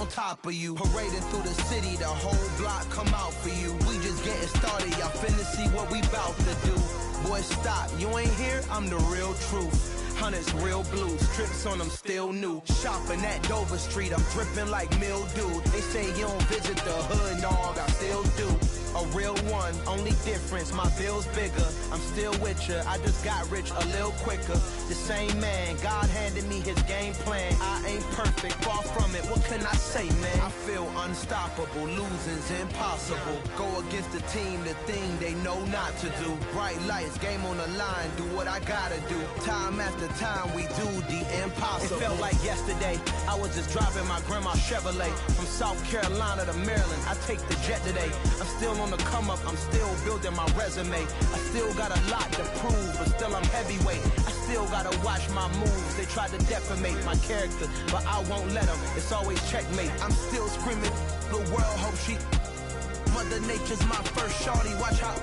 on top of you. Parading through the city, the whole block come out for you. We just getting started, y'all finna see what we bout to do. Boy, stop, you ain't here, I'm the real truth. Hundreds real blue, strips on them still new. Shopping at Dover Street, I'm dripping like mildew. They say you don't visit the hood, dog, I still do. A real one, only difference, my bill's bigger. I'm still with ya, I just got rich a little quicker. The same man, God handed me his game plan. I ain't perfect, far from it, what can I say, man? I feel unstoppable, losing's impossible. Go against the team, the thing they know not to do. Bright lights, game on the line, do what I gotta do. Time after time, we do the impossible. It felt like yesterday, I was just driving my grandma's Chevrolet. From South Carolina to Maryland, I take the jet today. I'm still on the come up, I'm still building my resume. I still got a lot to prove, but still I'm heavyweight. I still gotta watch my moves. They tried to defamate my character, but I won't let them. It's always checkmate. I'm still screaming, the world hope she. Mother Nature's my first shorty, watch how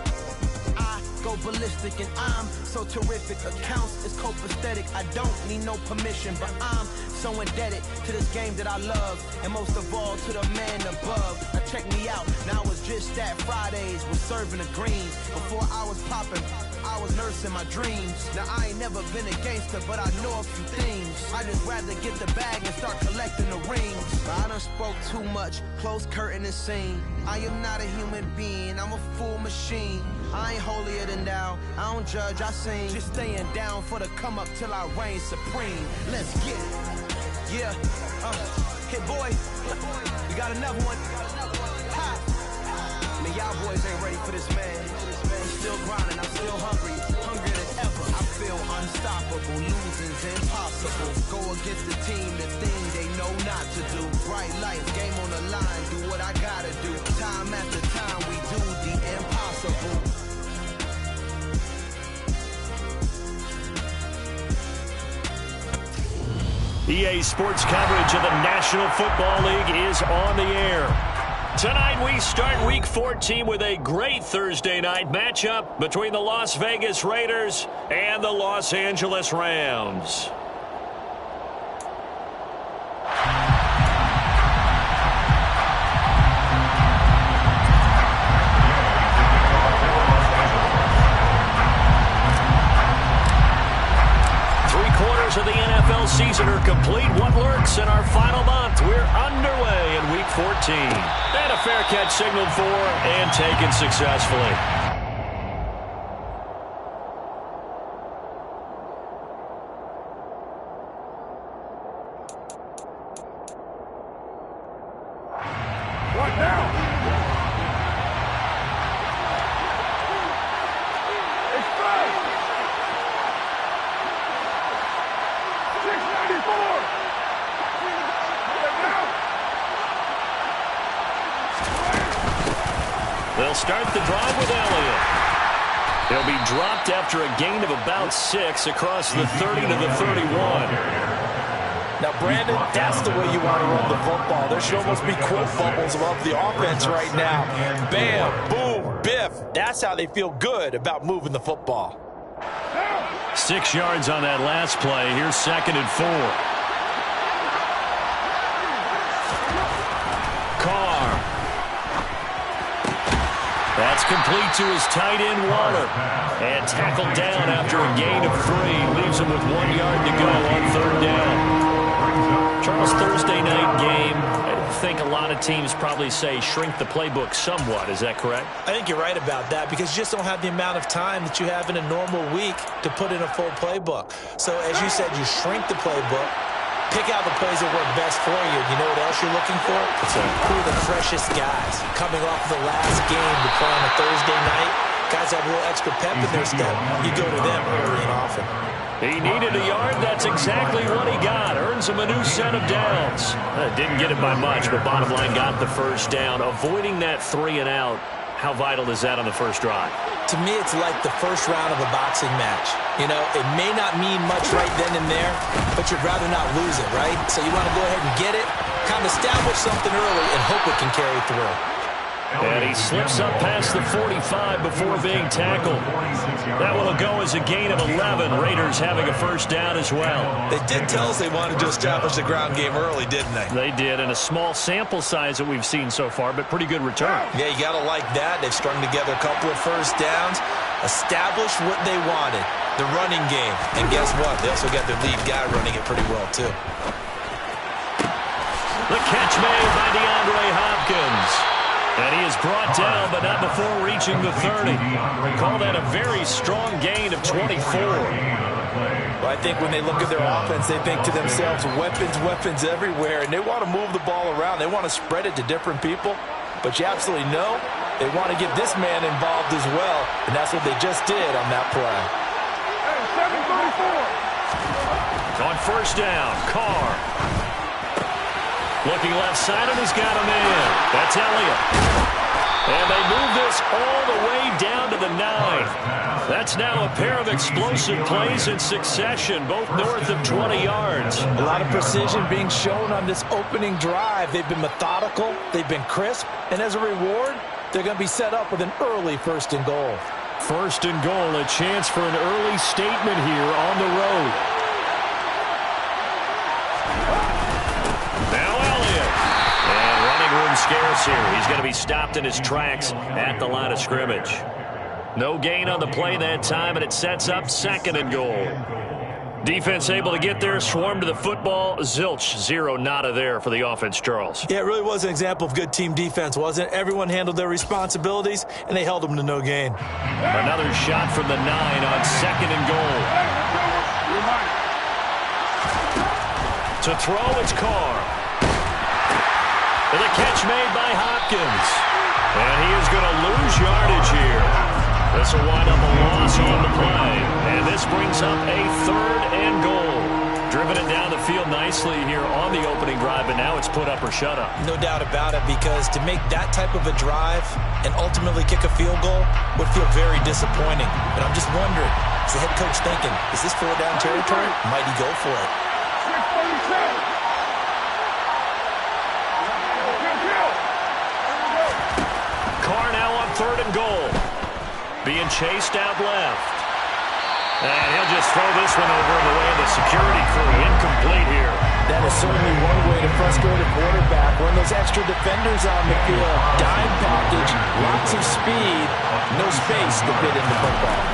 I go ballistic and I'm so terrific. Accounts is copacetic, I don't need no permission, but I'm so indebted to this game that I love, and most of all to the man above. Now check me out, now it's just that Fridays was serving the greens. Before I was popping, I was nursing my dreams. Now I ain't never been a gangster, but I know a few things. I just rather get the bag and start collecting the rings. I done spoke too much, close curtain and scene. I am not a human being, I'm a full machine. I ain't holier than thou, I don't judge, I sing. Just staying down for the come up till I reign supreme. Let's get it. Yeah, hit boy, we got another one. Ha. Man, y'all boys ain't ready for this, man. I'm still grinding, I'm still hungry, hungrier than ever. I feel unstoppable, losing's impossible. Go against the team, the thing they know not to do. Bright lights, game on the line, do what I gotta do. Time after time, we do the impossible. EA Sports coverage of the National Football League is on the air. Tonight we start Week 14 with a great Thursday night matchup between the Las Vegas Raiders and the Los Angeles Rams. Of the NFL season are complete. What lurks in our final month? We're underway in Week 14. And a fair catch signaled for and taken successfully. What now? They'll start the drive with Elliott. He'll be dropped after a gain of about 6 across the 30 to the 31. Now, Brandon, that's the way you want to run the football. There should almost be quote bubbles above the offense right now. Bam, boom, biff. That's how they feel good about moving the football. 6 yards on that last play. Here's 2nd and 4. Carr. That's complete to his tight end, Waller. And tackled down after a gain of 3. Leaves him with 1 yard to go on 3rd down. Charles, Thursday night game. I think a lot of teams probably say shrink the playbook somewhat. Is that correct? I think you're right about that because you just don't have the amount of time that you have in a normal week to put in a full playbook. So, as you said, you shrink the playbook. Pick out the plays that work best for you. You know what else you're looking for? Who are the freshest guys coming off the last game to play on a Thursday night? Guys have a little extra pep in their step. You go to them early and often. He needed a yard. That's exactly what he got. Earns him a new set of downs. Didn't get it by much, but bottom line got the first down. Avoiding that 3 and out. How vital is that on the first drive? To me, it's like the first round of a boxing match. You know, it may not mean much right then and there, but you'd rather not lose it, right? So you want to go ahead and get it, kind of establish something early, and hope it can carry through. And he slips up past the 45 before being tackled. That will go as a gain of 11. Raiders having a first down as well. They did tell us they wanted to establish the ground game early, didn't they? They did, and a small sample size that we've seen so far, but pretty good return. Yeah, you got to like that. They've strung together a couple of first downs, established what they wanted, the running game. And guess what? They also got their lead guy running it pretty well, too. The catch made by DeAndre Hopkins. And he is brought down, but not before reaching the 30. Call that a very strong gain of 24. Well, I think when they look at their offense, they think to themselves, weapons everywhere, and they want to move the ball around. They want to spread it to different people, but you absolutely know they want to get this man involved as well, and that's what they just did on that play. Hey, 734. On first down, Carr. Looking left side, and he's got him in. That's Elliott. And they move this all the way down to the 9. That's now a pair of explosive plays in succession, both north of 20 yards. A lot of precision being shown on this opening drive. They've been methodical, they've been crisp, and as a reward, they're going to be set up with an early 1st and goal. 1st and goal, a chance for an early statement here on the road. Scarce here. He's going to be stopped in his tracks at the line of scrimmage. No gain on the play that time, and it sets up 2nd and goal. Defense able to get there, swarm to the football. Zilch, 0 nada there for the offense, Charles. Yeah, it really was an example of good team defense, wasn't it? Everyone handled their responsibilities, and they held them to no gain. Another shot from the 9 on 2nd and goal. To throw, it's Carr. And the catch made by Hopkins. And he is going to lose yardage here. This will wind up a loss on the play. And this brings up a 3rd and goal. Driven it down the field nicely here on the opening drive, but now it's put up or shut up. No doubt about it, because to make that type of a drive and ultimately kick a field goal would feel very disappointing. But I'm just wondering, is the head coach thinking, is this 4-down territory? Might he go for it? 637. Carr now on 3rd and goal. Being chased out left. And he'll just throw this one over in the way of the security crew. Incomplete here. That is certainly one way to frustrate a quarterback. When those extra defenders on the field, dime package, lots of speed, no space to fit in the football.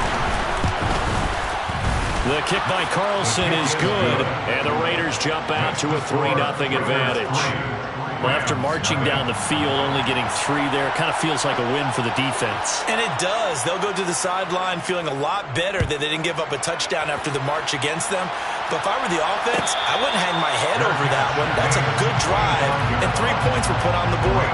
The kick by Carlson is good, and the Raiders jump out to a 3-0 advantage. Well, after marching down the field, only getting 3 there, kind of feels like a win for the defense. And it does. They'll go to the sideline feeling a lot better that they didn't give up a touchdown after the march against them. But if I were the offense, I wouldn't hang my head over that one. That's a good drive, and 3 points were put on the board.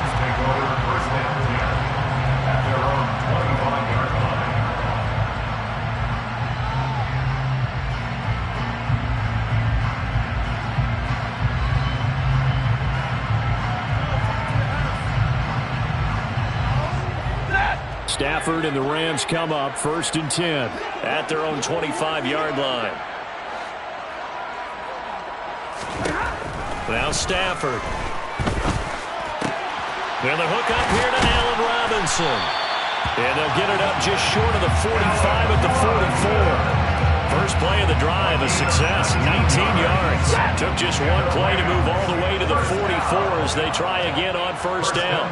Stafford and the Rams come up 1st and 10 at their own 25-yard line. Now Stafford. And the hook up here to Allen Robinson. And they'll get it up just short of the 45 at the 44. First play of the drive, a success, 19 yards. Took just one play to move all the way to the 44 as they try again on 1st down.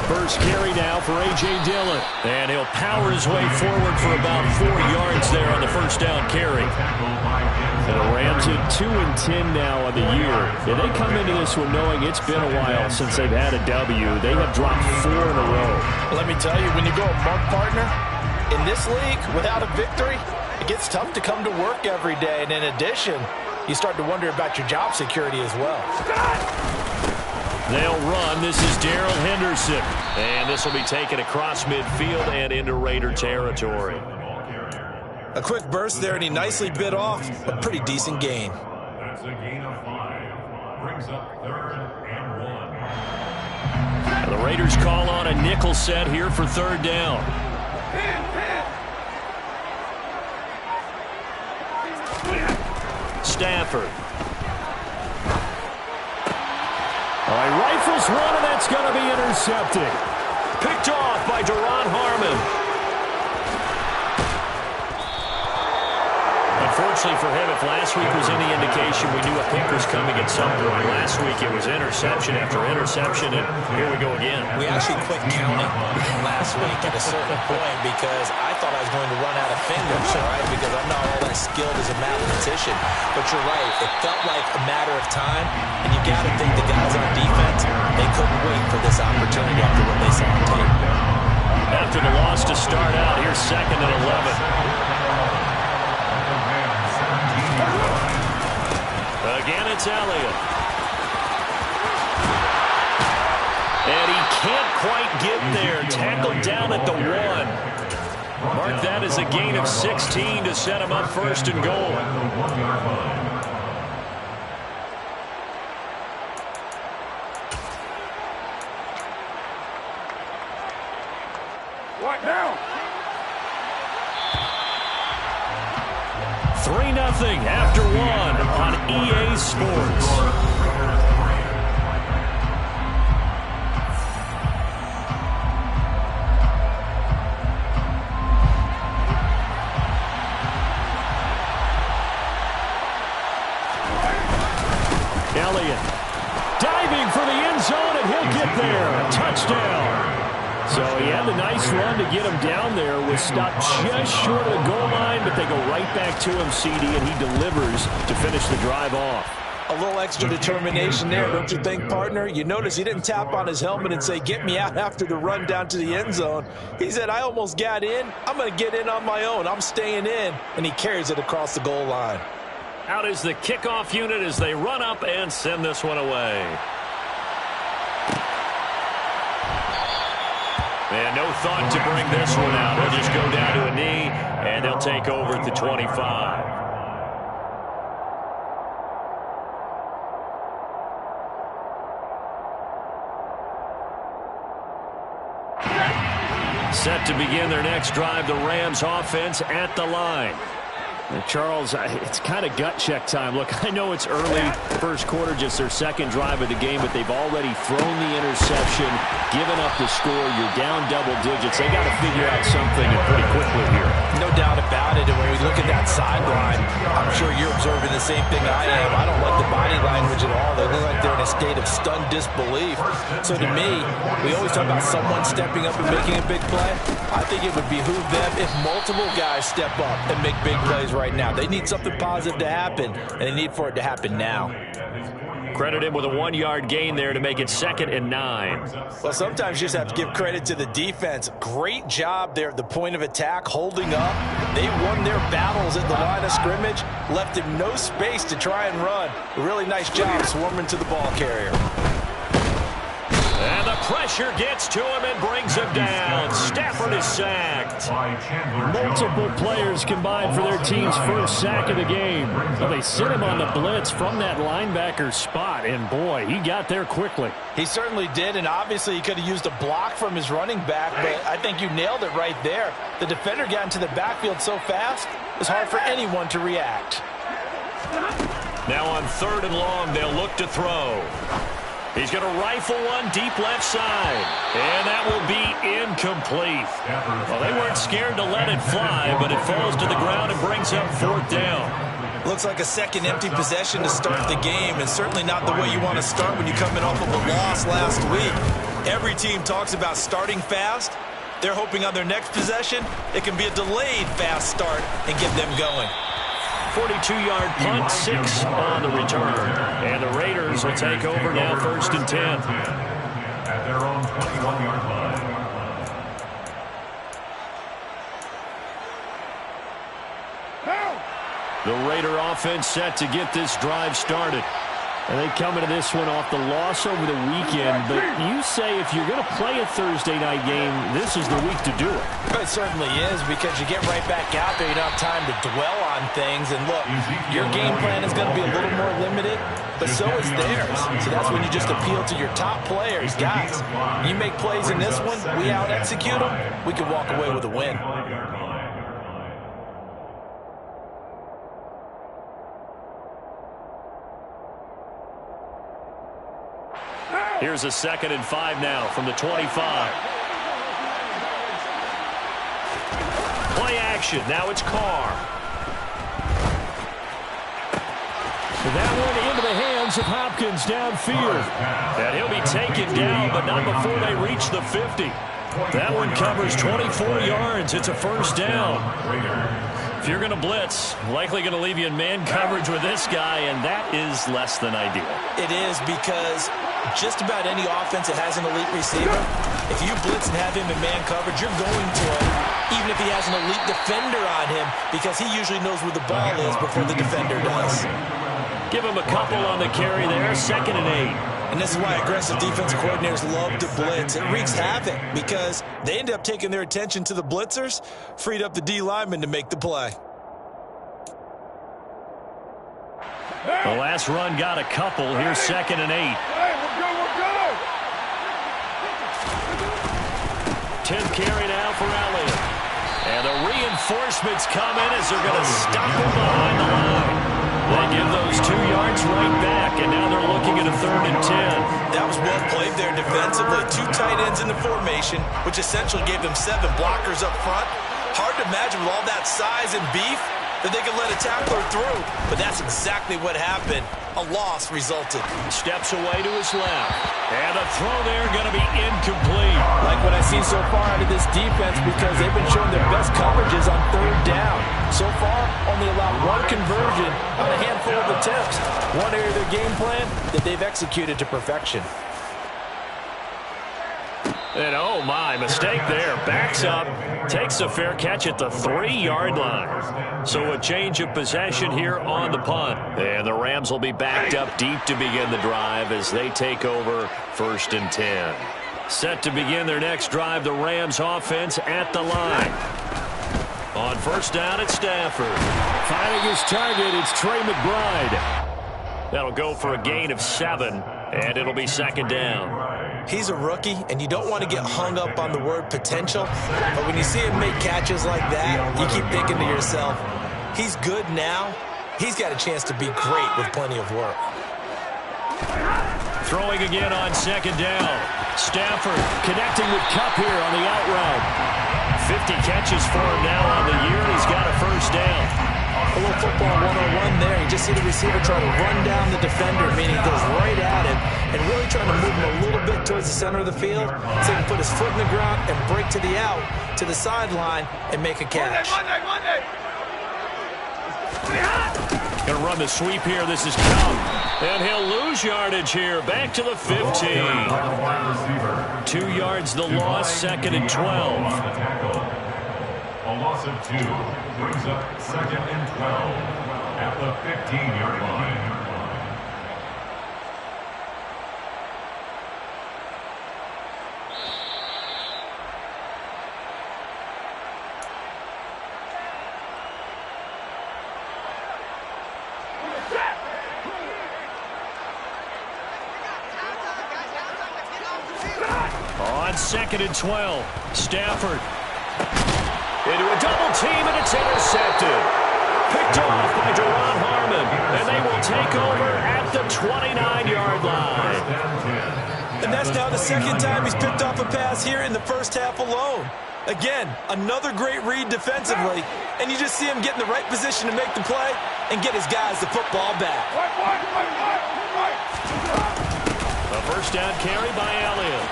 First carry now for A.J. Dillon. And he'll power his way forward for about 4 yards there on the 1st down carry. And the Rams at 2-10 now on the year. Yeah, they come into this one knowing it's been a while since they've had a W. They have dropped 4 in a row. Let me tell you, when you go a month partner, in this league, without a victory, it gets tough to come to work every day. And in addition, you start to wonder about your job security as well. They'll run. This is Darrell Henderson. And this will be taken across midfield and into Raider territory. A quick burst there, and he nicely bit off a pretty decent gain. That's a gain of 5. Brings up 3rd and 1. And the Raiders call on a nickel set here for 3rd down. Stafford. All right, right Rifles one, and that's going to be intercepted. Picked off by Duron Harmon. Unfortunately for him, if last week was any indication, we knew a pick was coming at some point. Last week it was interception after interception, and here we go again. We actually quit counting last week at a certain point because I thought I was going to run out of fingers, right? Because I'm not all that skilled as a mathematician. But you're right. It felt like a matter of time, and you got to think the guys on defense, they couldn't wait for this opportunity after what they saw on tape. After the loss to start out, here's 2nd and 11. Again, it's Elliott. And he can't quite get there. Tackled down at the 1. Mark that as a gain of 16 to set him up 1st and goal. What now? 3-0 after 1 on EA Sports. Elliott diving for the end zone, and he'll get there. Touchdown. So he had a nice run to get him down there. Was stopped just short of the goal line, but they go right back to him, CD, and he delivers to finish the drive off. A little extra determination there, don't you think, partner? You notice he didn't tap on his helmet and say, get me out after the run down to the end zone. He said, I almost got in. I'm going to get in on my own. I'm staying in. And he carries it across the goal line. Out is the kickoff unit as they run up and send this one away. And no thought to bring this one out. They'll just go down to a knee, and they'll take over at the 25. Set to begin their next drive, the Rams offense at the line. Charles, it's kind of gut check time. Look, I know it's early, first quarter, just their 2nd drive of the game, but they've already thrown the interception, given up the score. You're down double digits. They got to figure out something pretty quickly here. No doubt about it. And when we look at that sideline, I'm sure you're observing the same thing I am. I don't like the body language at all. They look like they're in a state of stunned disbelief. So to me, we always talk about someone stepping up and making a big play. I think it would behoove them if multiple guys step up and make big plays right now. They need something positive to happen, and they need for it to happen now. Credit him with a 1-yard gain there to make it 2nd and 9. Well, sometimes you just have to give credit to the defense. Great job there at the point of attack, holding up. They won their battles at the line of scrimmage, left him no space to try and run. A really nice job swarming to the ball carrier. And the pressure gets to him and brings him down. Stafford is sacked. Multiple players combined for their team's first sack of the game. Well, they sit him on the blitz from that linebacker spot, and boy, he got there quickly. He certainly did, and obviously he could have used a block from his running back, but I think you nailed it right there. The defender got into the backfield so fast, it was hard for anyone to react. Now on 3rd and long, they'll look to throw. He's going to rifle one deep left side. And that will be incomplete. Well, they weren't scared to let it fly, but it falls to the ground and brings up 4th down. Looks like a second empty possession to start the game, and certainly not the way you want to start when you're coming off of a loss last week. Every team talks about starting fast. They're hoping on their next possession, it can be a delayed fast start and get them going. 42-yard punt, 6 on the return. And the Raiders will take over now, 1st and 10. At their own 21-yard line. The Raider offense set to get this drive started. And they come into this one off the loss over the weekend. But you say if you're going to play a Thursday night game, this is the week to do it. It certainly is, because you get right back out there. You don't have time to dwell on things. And look, your game plan is going to be a little more limited, but so is theirs. So that's when you just appeal to your top players. Guys, you make plays in this one, we out-execute them, we can walk away with a win. Here's a 2nd and 5 now from the 25. Play action. Now it's Carr. That one into the hands of Hopkins downfield. And he'll be taken down, but not before they reach the 50. That one covers 24 yards. It's a first down. If you're going to blitz, likely going to leave you in man coverage with this guy, and that is less than ideal. It is, because just about any offense that has an elite receiver, if you blitz and have him in man coverage, you're going to him, even if he has an elite defender on him, because he usually knows where the ball is before the defender does. Give him a couple on the carry there, 2nd and 8. And this is why aggressive defensive coordinators love to blitz. It wreaks havoc because they end up taking their attention to the blitzers, freed up the D lineman to make the play. The last run got a couple. Here's 2nd and 8. Hey, we're good. 10th carry now for Elliott. And the reinforcements come in as they're going to stop him behind the line. They give those 2 yards right back, and now they're looking at a 3rd and 10. That was well played there defensively. 2 tight ends in the formation, which essentially gave them 7 blockers up front. Hard to imagine with all that size and beef that they could let a tackler through, but that's exactly what happened. A loss resulted. Steps away to his left, and a throw there going to be incomplete. Like what I've seen so far out of this defense, because they've been showing their best coverages on 3rd down. So far, only allowed 1 conversion on a handful of attempts. One area of their game plan that they've executed to perfection. And oh my, mistake there. Backs up, takes a fair catch at the 3-yard line. So a change of possession here on the punt. And the Rams will be backed up deep to begin the drive as they take over 1st and 10. Set to begin their next drive, the Rams offense at the line. On 1st down, it's Stafford. Finding his target, it's Trey McBride. That'll go for a gain of 7, and it'll be 2nd down. He's a rookie, and you don't want to get hung up on the word potential, but when you see him make catches like that, you keep thinking to yourself, he's good now. He's got a chance to be great with plenty of work. Throwing again on 2nd down. Stafford connecting with Kupp here on the out route. 50 catches for him now on the year, and he's got a first down. A little football 101 there. You just see the receiver try to run down the defender, meaning he goes right at him, and really trying to move him a little bit towards the center of the field so he can put his foot in the ground and break to the out, to the sideline, and make a catch. Monday. Going to run the sweep here. This is Kupp. And he'll lose yardage here. Back to the 15. 2 yards the loss, 2nd and 12. A loss of 2 brings up 2nd and 12 at the 15-yard line. On 2nd and 12, Stafford. Into a double team, and it's intercepted. Picked off by Duron Harmon, and they will take over at the 29-yard line. And that's now the 2nd time he's picked off a pass here in the first half alone. Again, another great read defensively, and you just see him get in the right position to make the play and get his guys the football back. A first down carry by Elliott.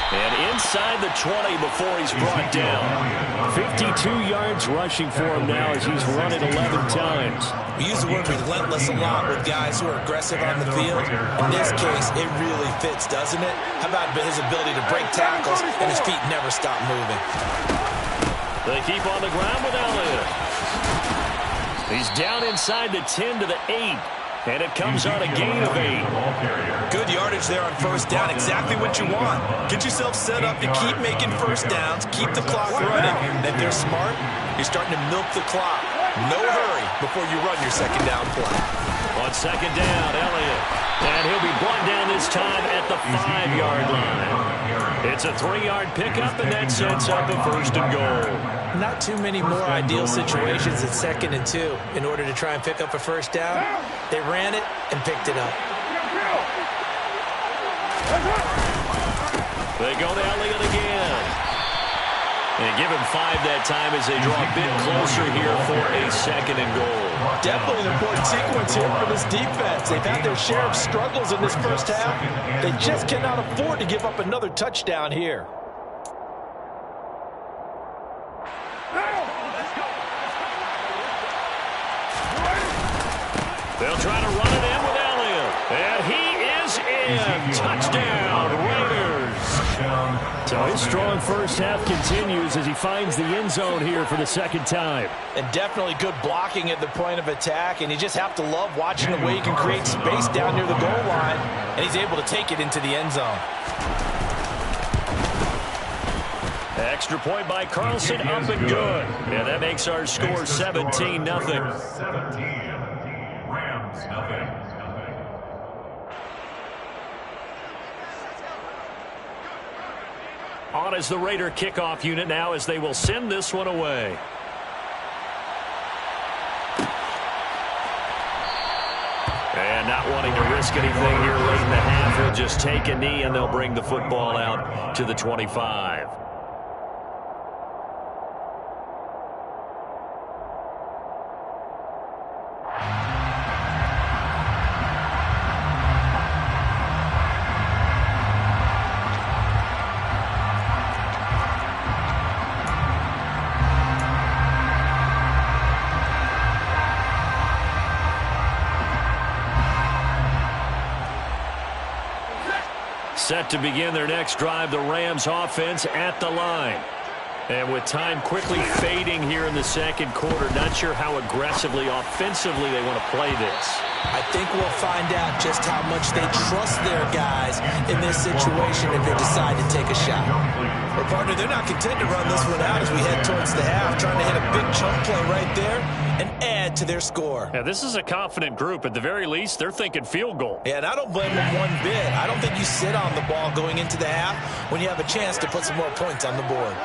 And inside the 20 before he's brought down. 52 yards rushing for him now as he's run it 11 times. We use the word relentless a lot with guys who are aggressive on the field. In this case, it really fits, doesn't it? How about his ability to break tackles and his feet never stop moving? They keep on the ground with Elliott. He's down inside the 10 to the 8. And it comes on a gain of 8. Good yardage there on first down. Exactly what you want. Get yourself set up to keep making first downs, keep the clock running. And if they're smart, you're starting to milk the clock. No hurry before you run your 2nd down play. On 2nd down, Elliott. And he'll be brought down this time at the 5-yard line. It's a 3-yard pickup, and that sets up a 1st and goal. Not too many more ideal situations at 2nd and 2 in order to try and pick up a first down. They ran it and picked it up. They go to Elliott again. And give him 5 that time as they draw a bit closer here for a 2nd and goal. Definitely an important sequence here for this defense. They've had their share of struggles in this first half. They just cannot afford to give up another touchdown here. They'll try to run it in with Elliott. And he is in. Touchdown, Raiders. So his strong first half continues as he finds the end zone here for the 2nd time. And definitely good blocking at the point of attack. And you just have to love watching the way he can create space down near the goal line. And he's able to take it into the end zone. Extra point by Carlson, up and good. And that makes our score 17-0. 17. Rams, nothing. On is the Raider kickoff unit now as they will send this one away. And not wanting to risk anything here late in the half, he'll just take a knee and they'll bring the football out to the 25. Set to begin their next drive, the Rams offense at the line. And with time quickly fading here in the 2nd quarter, not sure how aggressively, offensively they want to play this. I think we'll find out just how much they trust their guys in this situation if they decide to take a shot. Well, partner, they're not content to run this one out as we head towards the half, trying to hit a big chunk play right there and add to their score. Yeah, this is a confident group. At the very least, they're thinking field goal. Yeah, and I don't blame them one bit. I don't think you sit on the ball going into the half when you have a chance to put some more points on the board.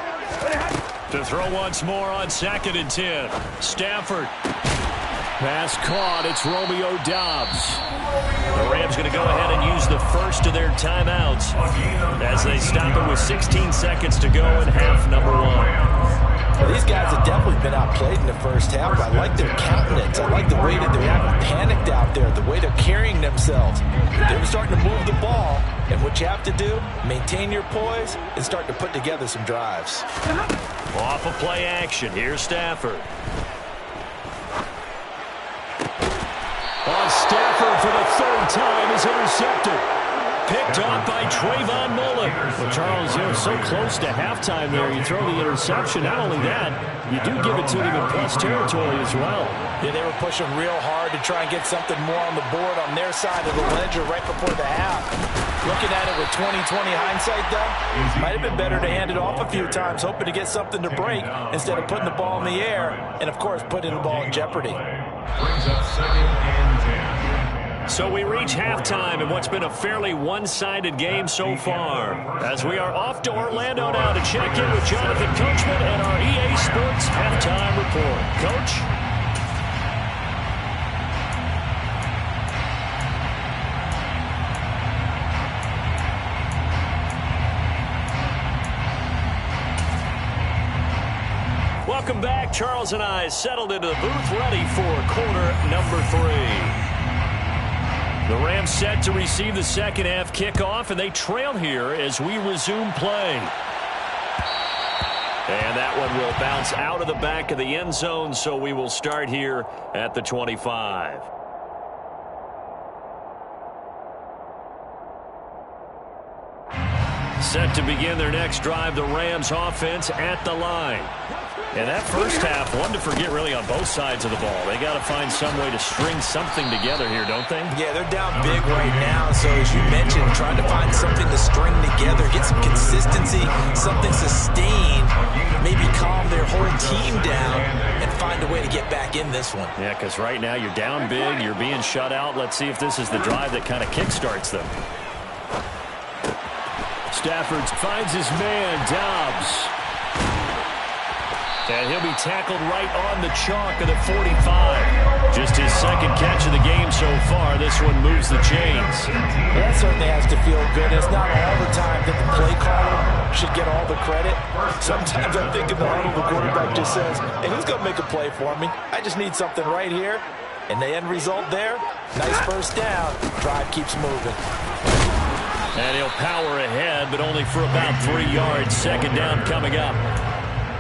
To throw once more on 2nd and 10. Stafford. Pass caught. It's Romeo Doubs. The Rams going to go ahead and use the first of their timeouts as they stop it with 16 seconds to go in half number 1. Well, these guys have definitely been outplayed in the first half. I like their countenance. I like the way that they're acting panicked out there, the way they're carrying themselves. They're starting to move the ball, and what you have to do, maintain your poise and start to put together some drives. Off of play action, here's Stafford. Stafford for the 3rd time is intercepted. Picked off by Trayvon Mullen. Well, Charles, you're so close to halftime there. You throw the interception. Not only that, you do give it to them in plus territory as well. Yeah, they were pushing real hard to try and get something more on the board on their side of the ledger right before the half. Looking at it with 20/20 hindsight, though, might have been better to hand it off a few times, hoping to get something to break instead of putting the ball in the air and, of course, putting the ball in jeopardy. Brings up 2nd and 10. So we reach halftime in what's been a fairly one-sided game so far. As we are off to Orlando now to check in with Jonathan Coachman and our EA Sports Halftime Report. Coach? Welcome back. Charles and I settled into the booth ready for quarter number 3. The Rams set to receive the 2nd half kickoff, and they trail here as we resume play. And that one will bounce out of the back of the end zone, so we will start here at the 25. Set to begin their next drive, the Rams offense at the line. And that first half, one to forget really on both sides of the ball. They got to find some way to string something together here, don't they? Yeah, they're down big right now. So as you mentioned, trying to find something to string together, get some consistency, something sustained, maybe calm their whole team down and find a way to get back in this one. Yeah, because right now you're down big, you're being shut out. Let's see if this is the drive that kind of kickstarts them. Stafford finds his man, Doubs. And he'll be tackled right on the chalk of the 45. Just his 2nd catch of the game so far. this one moves the chains. That certainly has to feel good. It's not all the time that the play caller should get all the credit. Sometimes I think in the huddle, the quarterback just says, hey, who's going to make a play for me? I just need something right here. And the end result there, nice first down. Drive keeps moving. And he'll power ahead, but only for about 3 yards. Second down coming up.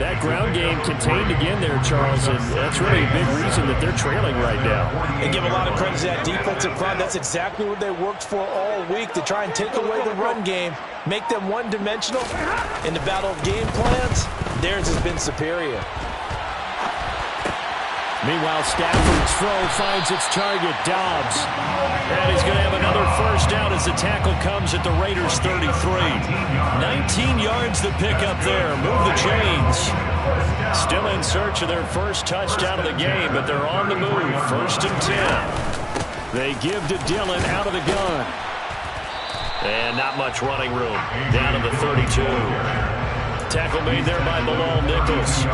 That ground game contained again there, Charles, and that's really a big reason that they're trailing right now. They give a lot of credit to that defensive front. That's exactly what they worked for all week, to try and take away the run game, make them one-dimensional. In the battle of game plans, theirs has been superior. Meanwhile, Stafford's throw finds its target, Dobbs. And he's going to have another first down as the tackle comes at the Raiders' 33. 19 yards the pickup there. Move the chains. Still in search of their first touchdown of the game, but they're on the move. 1st and 10. They give to Dillon out of the gun. And not much running room. Down to the 32. Tackle made there by Bilal Nichols.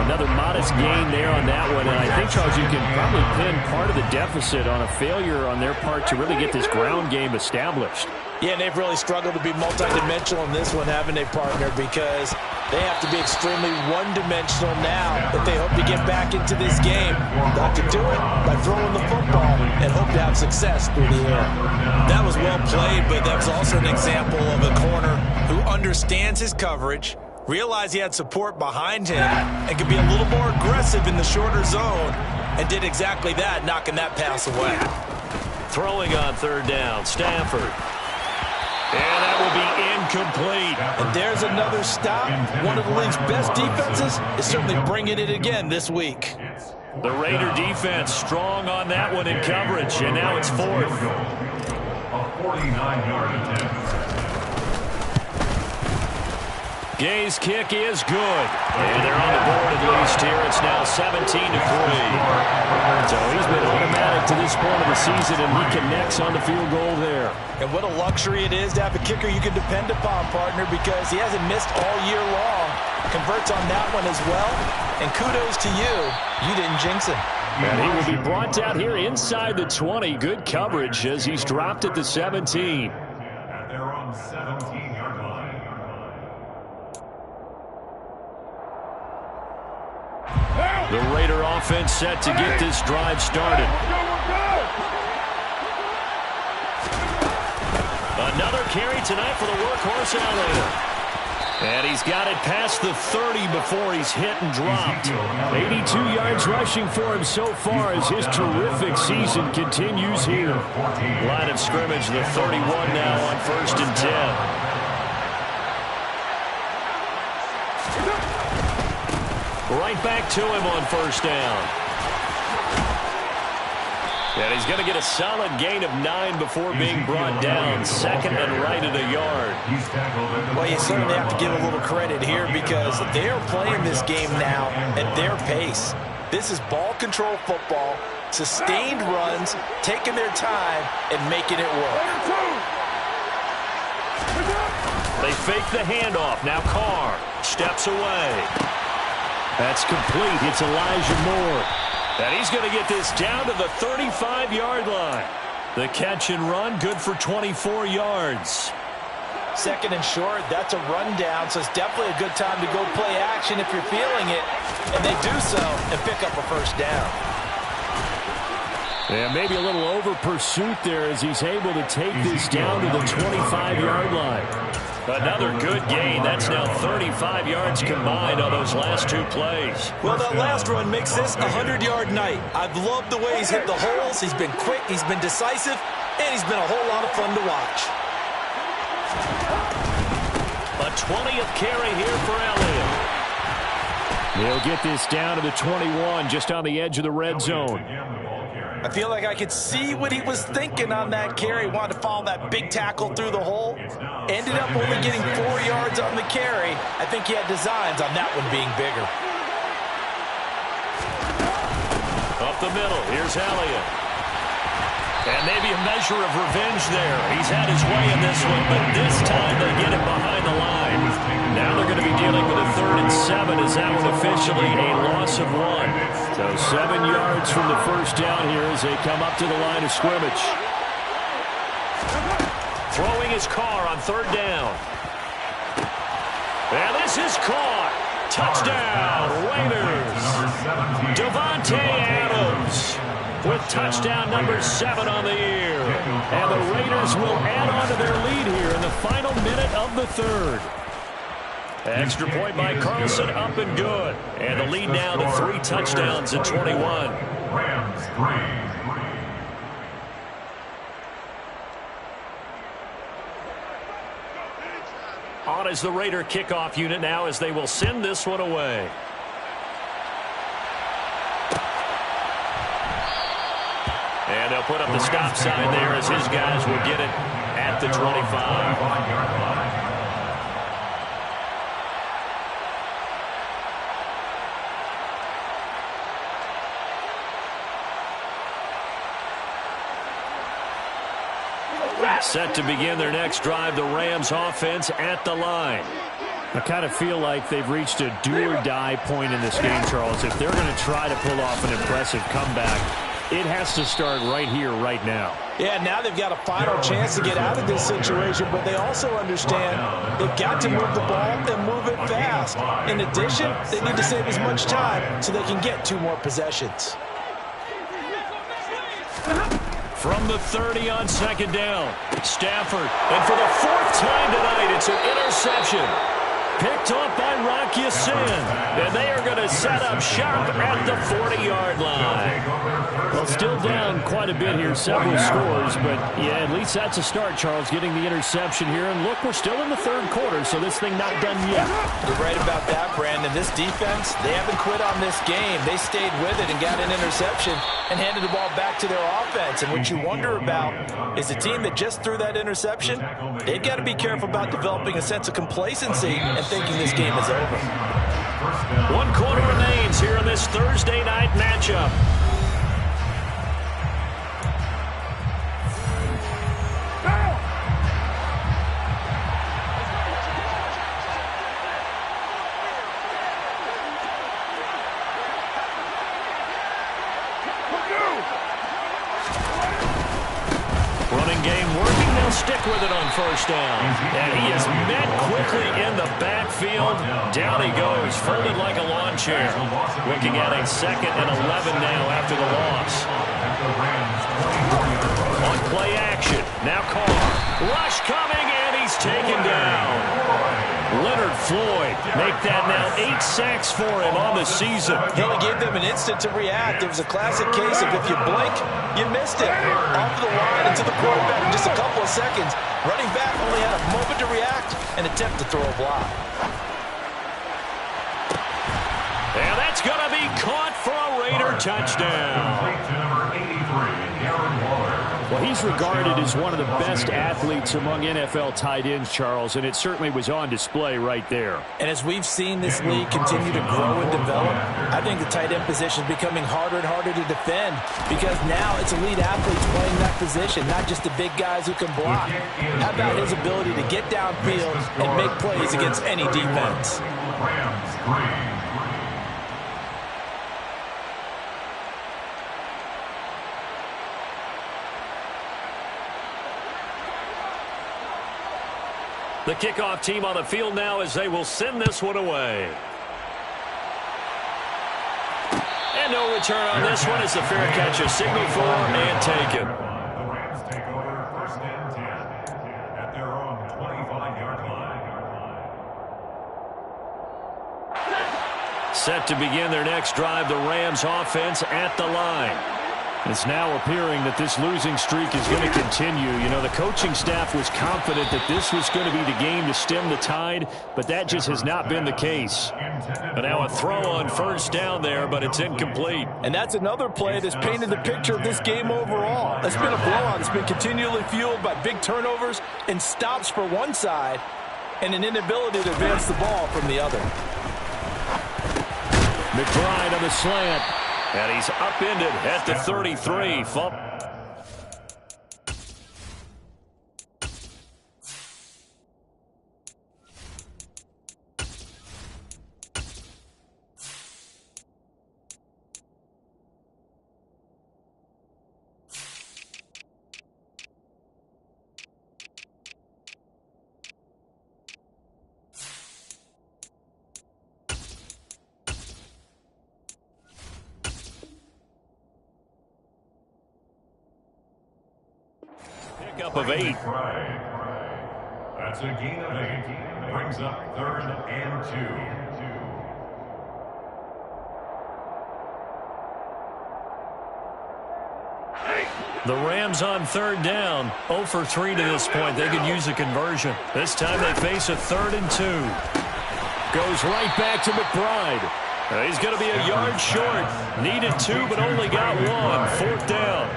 Another modest gain there on that one, and I think, Charles, you can probably pin part of the deficit on a failure on their part to really get this ground game established. Yeah, and they've really struggled to be multidimensional in this one, haven't they, partner? Because they have to be extremely one-dimensional now if they hope to get back into this game. They'll have to do it by throwing the football and hope to have success through the air. That was well played, but that was also an example of a corner who understands his coverage, realized he had support behind him, and could be a little more aggressive in the shorter zone, and did exactly that, knocking that pass away. Throwing on 3rd down, Stafford. And that will be incomplete. And there's another stop. One of the league's best defenses is certainly bringing it again this week. The Raider defense strong on that one in coverage, and now it's 4th. A 49-yard attempt. Gay's kick is good. And they're on the board at least here. It's now 17-3. So he's been automatic to this point of the season, and he connects on the field goal there. And what a luxury it is to have a kicker you can depend upon, partner, because he hasn't missed all year long. Converts on that one as well. And kudos to you. You didn't jinx him. And he will be brought down here inside the 20. Good coverage as he's dropped at the 17. At their own 17-yard line. The Raider offense set to get this drive started. Another carry tonight for the workhorse Elliott. And he's got it past the 30 before he's hit and dropped. 82 yards rushing for him so far as his terrific season continues here. Line of scrimmage, the 31 now on 1st and 10. Right back to him on 1st down. And he's going to get a solid gain of 9 before being brought down. 2nd and right at a yard. Well, you certainly have to give a little credit here because they're playing this game now at their pace. This is ball control football, sustained runs, taking their time, and making it work. They fake the handoff. Now Carr steps away. That's complete. It's Elijah Moore. And he's going to get this down to the 35-yard line. The catch and run, good for 24 yards. 2nd and short, that's a rundown, so it's definitely a good time to go play action if you're feeling it. And they do so and pick up a 1st down. Yeah, maybe a little over pursuit there as he's able to take this down to the 25-yard line. Another good gain. That's now 35 yards combined on those last 2 plays. Well, that last run makes this a 100-yard night. I've loved the way he's hit the holes. He's been quick, he's been decisive, and he's been a whole lot of fun to watch. A 20th carry here for Elliott. They'll get this down to the 21, just on the edge of the red zone. I feel like I could see what he was thinking on that carry. Wanted to follow that big tackle through the hole. Ended up only getting 4 yards on the carry. I think he had designs on that one being bigger. Up the middle, here's Elliott. And maybe a measure of revenge there. He's had his way in this one, but this time they get him behind the line. Now they're going to be dealing with a 3rd and 7 as that was officially a loss of 1. So 7 yards from the first down here as they come up to the line of scrimmage. Throwing his car on third down. And this is caught. Touchdown, Raiders. Davante Adams with touchdown number 7 on the year. And the Raiders will add on to their lead here in the final minute of the third. Extra point by Carlson, up and good. And the lead now to 3 touchdowns at 21. Rams 3. On is the Raider kickoff unit now as they will send this one away. And they'll put up the stop sign there as his guys will get it at the 25. Set to begin their next drive, the Rams offense at the line. I kind of feel like they've reached a do-or-die point in this game, Charles. If they're going to try to pull off an impressive comeback, it has to start right here, right now. Yeah, now they've got a final chance to get out of this situation, but they also understand they've got to move the ball and move it fast. In addition, they need to save as much time so they can get 2 more possessions. From the 30 on second down, Stafford. And for the 4th time tonight, it's an interception. Picked off by Rock Ya-Sin. And they are going to set up shop at the 40-yard line. Well, still down quite a bit here, several scores. But, yeah, at least that's a start, Charles, getting the interception here. And, look, we're still in the third quarter, so this thing not done yet. You're right about that, Brandon. This defense, they haven't quit on this game. They stayed with it and got an interception and handed the ball back to their offense. And what you wonder about is the team that just threw that interception, they've got to be careful about developing a sense of complacency and thinking this game is over. 1 quarter remains here in this Thursday night matchup. Running game working. They'll stick with it on first down. And he is met quickly in the backfield. Down he goes, folded like a lawn chair. Looking at a 2nd and 11 now after the loss. On play action. Now Carr. Rush coming, and he's taken down. Leonard Floyd make that now 8 sacks for him on the season. He only gave them an instant to react. It was a classic case of if you blink, you missed it. Off the line into the quarterback in just a couple of seconds. Running back only had a moment to react and attempt to throw a block. And that's going to be caught for a Raider touchdown. Well, he's regarded as one of the best athletes among NFL tight ends, Charles, and it certainly was on display right there. And as we've seen this league continue to grow and develop, I think the tight end position is becoming harder and harder to defend because now it's elite athletes playing that position, not just the big guys who can block. How about his ability to get downfield and make plays against any defense? The kickoff team on the field now as they will send this one away. And no return on this one as the fair catch is signaled for and taken. The Rams take over 1st and 10 at their own 25-yard line. Set to begin their next drive, the Rams offense at the line. It's now appearing that this losing streak is going to continue. You know, the coaching staff was confident that this was going to be the game to stem the tide, but that just has not been the case. And now a throw on first down there, but it's incomplete. And that's another play that's painted the picture of this game overall. It's been a blowout. It's been continually fueled by big turnovers and stops for one side and an inability to advance the ball from the other. McBride on the slant. And he's upended at the 33. Pickup of 8. That's a gain of 8. Brings up 3rd and 2. The Rams on 3rd down. 0 for 3 to this point. They could use a conversion. This time they face a 3rd and 2. Goes right back to McBride. He's going to be a yard short. Needed 2, but only got 1. 4th down.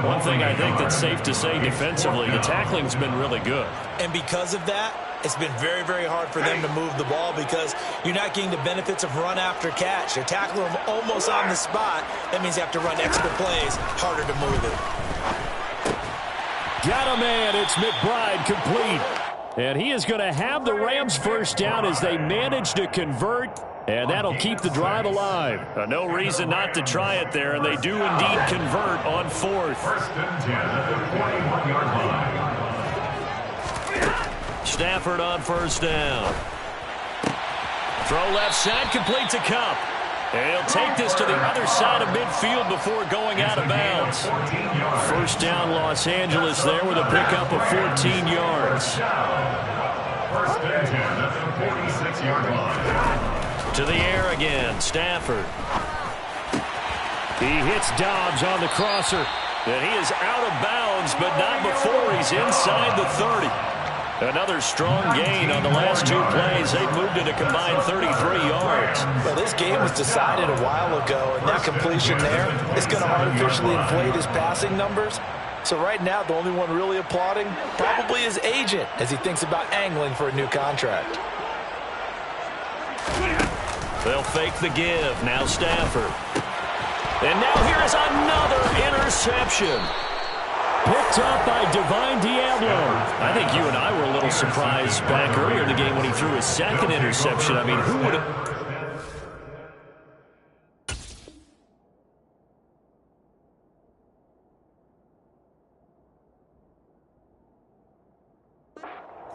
One thing I think that's safe to say defensively, the tackling's been really good. And because of that, it's been very, very hard for them to move the ball because you're not getting the benefits of run after catch. You're tackling them almost on the spot. That means you have to run extra plays, harder to move it. Got a man. It's McBride complete. And he is going to have the Rams first down as they manage to convert. And that'll keep the drive alive. No reason not to try it there, and they do indeed convert on 4th. 1st and 10 at the 21-yard line. Stafford on 1st down. Throw left side, complete to Kupp. And he'll take this to the other side of midfield before going out of bounds. First down, Los Angeles there with a pickup of 14 yards. 1st and 10 at the 46-yard line. To the air again, Stafford. He hits Dobbs on the crosser. And he is out of bounds, but not before he's inside the 30. Another strong gain on the last 2 plays. They've moved it a combined 33 yards. Well, this game was decided a while ago, and that completion there is going to artificially inflate his passing numbers. So right now, the only one really applauding probably his agent as he thinks about angling for a new contract. They'll fake the give. Now Stafford. And now here is another interception. Picked up by Divine Diablo. I think you and I were a little surprised back earlier in the game when he threw his 2nd interception. I mean, who would have...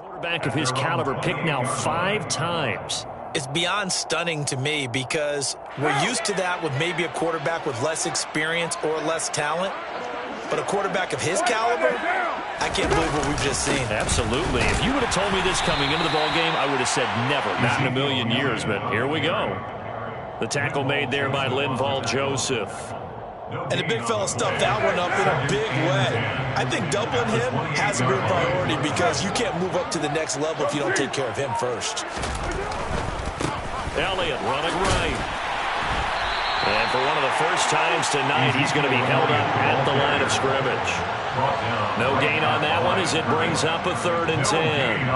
Quarterback of his caliber picked now 5 times. It's beyond stunning to me because we're used to that with maybe a quarterback with less experience or less talent. But a quarterback of his caliber, I can't believe what we've just seen. Absolutely. If you would have told me this coming into the ballgame, I would have said never, not in a million years. But here we go. The tackle made there by Linval Joseph. And the big fella stuffed that one up in a big way. I think doubling him has to be a priority because you can't move up to the next level if you don't take care of him first. Elliott running right. And for one of the first times tonight, he's going to be held up at the line of scrimmage. No gain on that one as it brings up a 3rd and 10.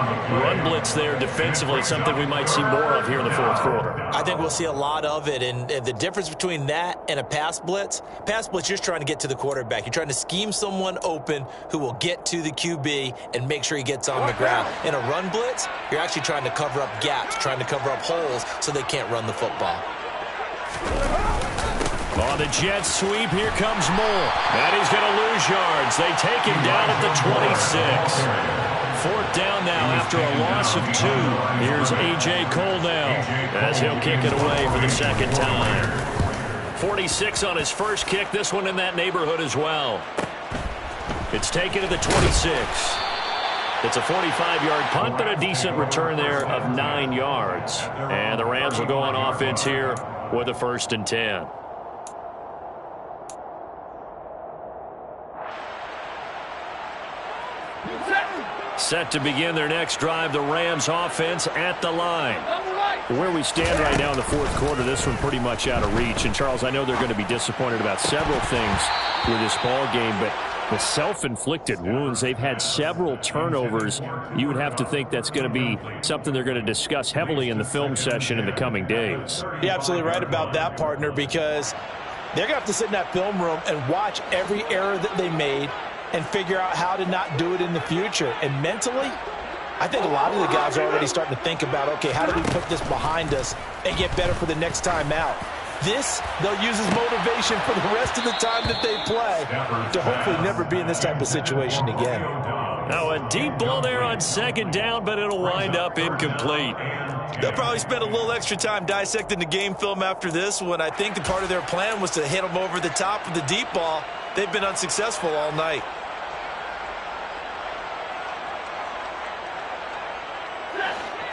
Run blitz there defensively, something we might see more of here in the 4th quarter. I think we'll see a lot of it, and the difference between that and a pass blitz, you're just trying to get to the quarterback. You're trying to scheme someone open who will get to the QB and make sure he gets on the ground. In a run blitz, you're actually trying to cover up gaps, trying to cover up holes so they can't run the football. On the jet sweep, here comes Moore. And he's going to lose yards. They take him down at the 26. 4th down now after a loss of 2. Here's A.J. Cole now as he'll kick it away for the 2nd time. 46 on his first kick. This one in that neighborhood as well. It's taken to the 26. It's a 45-yard punt, but a decent return there of 9 yards. And the Rams will go on offense here with a 1st and 10. Set to begin their next drive, the Rams offense at the line. Where we stand right now in the 4th quarter, this one pretty much out of reach. And, Charles, I know they're going to be disappointed about several things with this ball game, but the self-inflicted wounds, they've had several turnovers. You would have to think that's going to be something they're going to discuss heavily in the film session in the coming days. You're absolutely right about that, partner, because they're going to have to sit in that film room and watch every error that they made and figure out how to not do it in the future. And mentally, I think a lot of the guys are already starting to think about, okay, how do we put this behind us and get better for the next time out? This, they'll use as motivation for the rest of the time that they play to hopefully never be in this type of situation again. Now a deep ball there on 2nd down, but it'll wind up incomplete. They'll probably spend a little extra time dissecting the game film after this one. I think the part of their plan was to hit them over the top of the deep ball. They've been unsuccessful all night.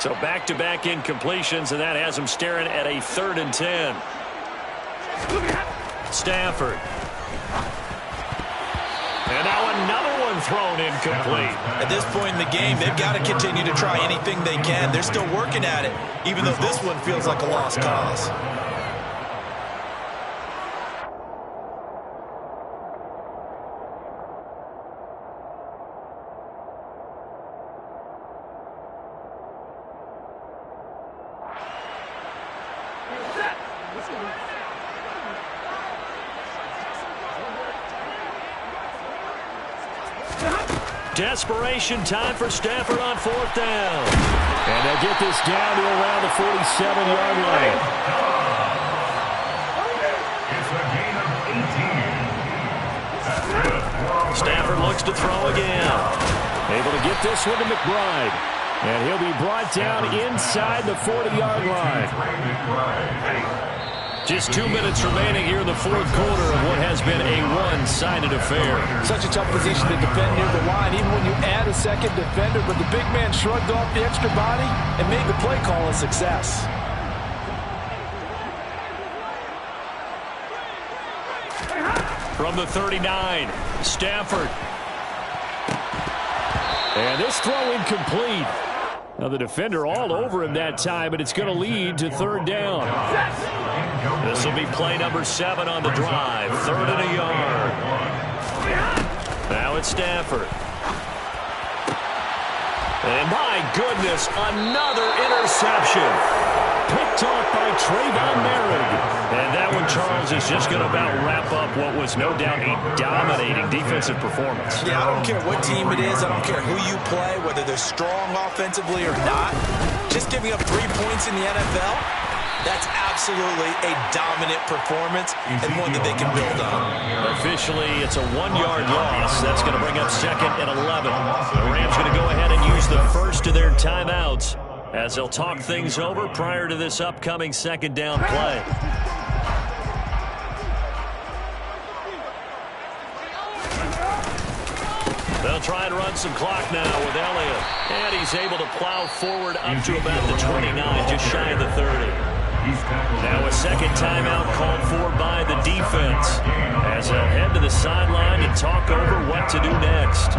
So back-to-back incompletions, and that has him staring at a 3rd and 10. Stafford. And now another one thrown incomplete. At this point in the game, they've got to continue to try anything they can. They're still working at it, even though this one feels like a lost cause. Desperation time for Stafford on 4th down. And they'll get this down to around the 47-yard line. It's a gain of 18. Stafford looks to throw again. Able to get this one to McBride. And he'll be brought down inside the 40-yard line. Just 2 minutes remaining here in the 4th quarter of what has been a one-sided affair. Such a tough position to defend near the line, even when you add a second defender. But the big man shrugged off the extra body and made the play call a success. From the 39, Stafford. And this throw incomplete. Now the defender all over him that time, but it's going to lead to 3rd down. This will be play number 7 on the drive. 3rd and a yard. Now it's Stafford. And my goodness, another interception. Picked off by Trayvon Merrick. And that one, Charles, is just going to about wrap up what was no doubt a dominating defensive performance. Yeah, I don't care what team it is. I don't care who you play, whether they're strong offensively or not. Just giving up 3 points in the NFL, that's absolutely a dominant performance and one that they can build on. Officially, it's a 1-yard loss. That's going to bring up 2nd and 11. The Rams going to go ahead and use the first of their timeouts as they'll talk things over prior to this upcoming 2nd down play. They'll try and run some clock now with Elliott. And he's able to plow forward up to about the 29, just shy of the 30. Now a 2nd timeout called for by the defense as they'll head to the sideline and talk over what to do next.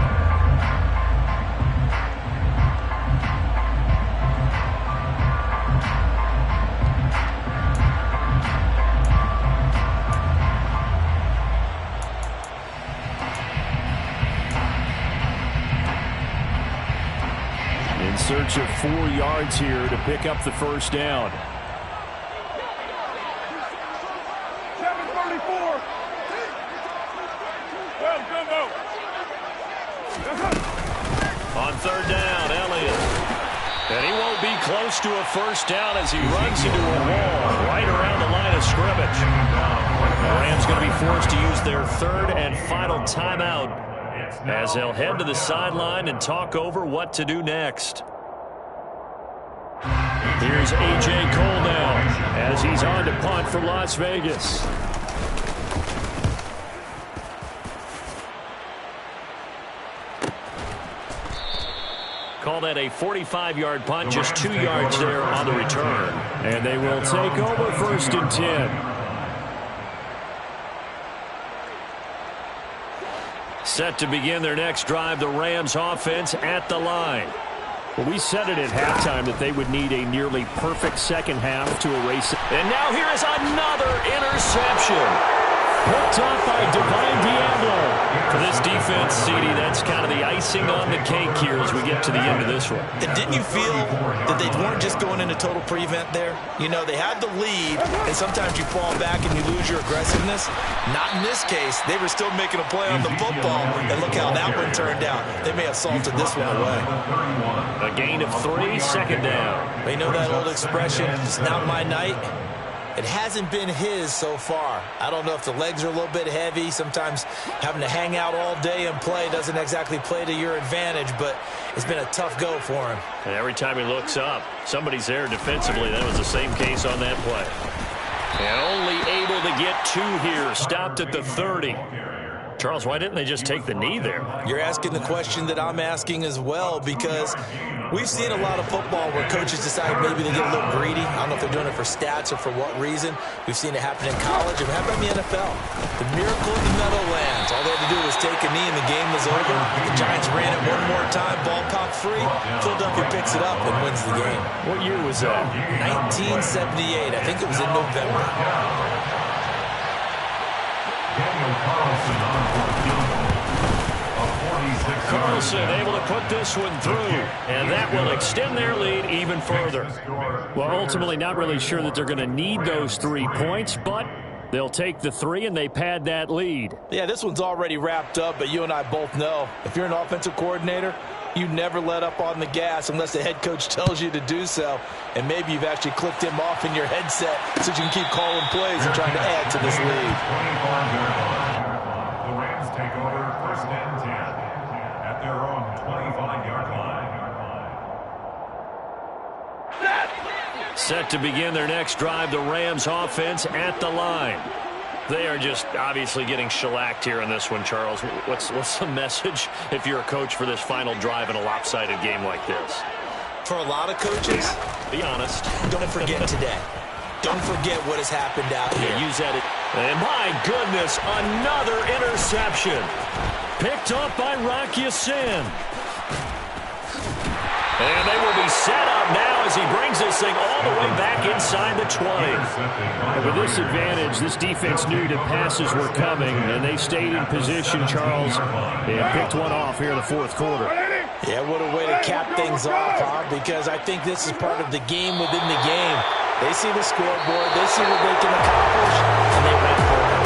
In search of 4 yards here to pick up the 1st down. 7:34. Well, Jumbo. On 3rd down, Elliott. And he won't be close to a 1st down as he runs into a wall right around the line of scrimmage. The Rams going to be forced to use their 3rd and final timeout as they'll head to the sideline and talk over what to do next. Here's A.J. Cole now as he's on to punt for Las Vegas. Call that a 45-yard punt, just 2 yards there on the return. And they will take over 1st and 10. Set to begin their next drive, the Rams offense at the line. Well, we said it at halftime that they would need a nearly perfect second half to erase it. And now here is another interception. Picked off by Divine Diablo. For this defense, CD, that's kind of the icing on the cake here as we get to the end of this one. And didn't you feel that they weren't just going into total prevent there? You know, they had the lead, and sometimes you fall back and you lose your aggressiveness. Not in this case. They were still making a play on the football, and look how that one turned out. They may have salted this one away. A gain of 3, 2nd down. They know that old expression, it's not my night. It hasn't been his so far. I don't know if the legs are a little bit heavy. Sometimes having to hang out all day and play doesn't exactly play to your advantage, but it's been a tough go for him. And every time he looks up, somebody's there defensively. That was the same case on that play. And only able to get 2 here. Stopped at the 30. Charles, why didn't they just take the knee there? You're asking the question that I'm asking as well, because we've seen a lot of football where coaches decide maybe they get a little greedy. I don't know if they're doing it for stats or for what reason. We've seen it happen in college. It happened in the NFL. The miracle in the Meadowlands. All they had to do was take a knee and the game was over. The Giants ran it one more time. Ball popped free. Philadelphia picks it up and wins the game. What year was that? 1978. I think it was in November. Daniel Carlson on for the field goal. Carlson able to put this one through, and that will extend their lead even further. Well, ultimately not really sure that they're going to need those 3 points, but they'll take the 3 and they pad that lead. Yeah, this one's already wrapped up, but you and I both know if you're an offensive coordinator, you never let up on the gas unless the head coach tells you to do so. And maybe you've actually clicked him off in your headset so you can keep calling plays and trying to add to this lead. The Rams take over 1st and 10 at their own 25-yard line. Set to begin their next drive, the Rams offense at the line. They are just obviously getting shellacked here in this one, Charles. What's the message if you're a coach for this final drive in a lopsided game like this? For a lot of coaches, be honest. Don't forget today. Don't forget what has happened out here. Yeah, use that. And my goodness, another interception. Picked up by Rock Ya-Sin. And they will be set up now as he brings this thing all the way back inside the 20. And with this advantage, this defense knew that passes were coming, and they stayed in position, Charles, and picked one off here in the 4th quarter. Yeah, what a way to cap things off, huh? Because I think this is part of the game within the game. They see the scoreboard, they see what they can accomplish, and they went for it.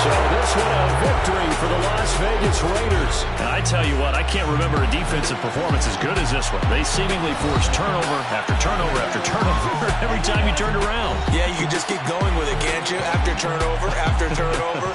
So this one a victory for the Las Vegas Raiders. And I tell you what, I can't remember a defensive performance as good as this one. They seemingly forced turnover after turnover after turnover every time you turned around. Yeah, you can just keep going with it, can't you? After turnover, after turnover.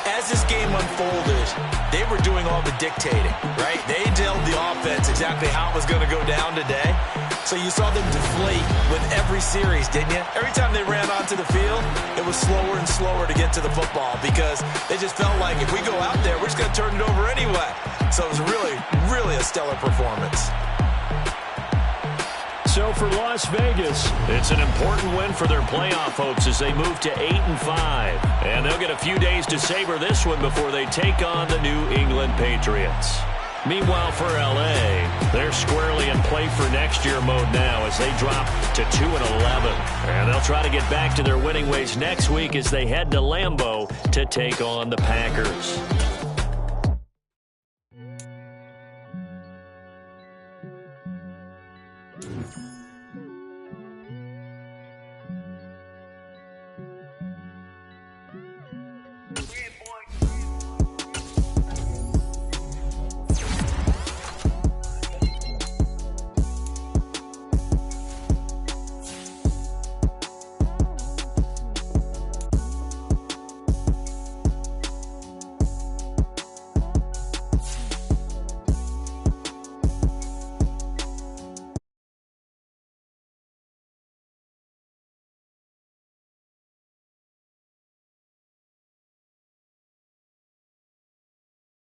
As this game unfolded, they were doing all the dictating, right? They told the offense exactly how it was going to go down today. So you saw them deflate with every series, didn't you? Every time they ran onto the field, it was slower and slower to get to the football because they just felt like if we go out there, we're just going to turn it over anyway. So it was really, really a stellar performance. So for Las Vegas, it's an important win for their playoff hopes as they move to 8-5. And they'll get a few days to savor this one before they take on the New England Patriots. Meanwhile, for L.A., they're squarely in play for next year mode now as they drop to 2-11. And they'll try to get back to their winning ways next week as they head to Lambeau to take on the Packers.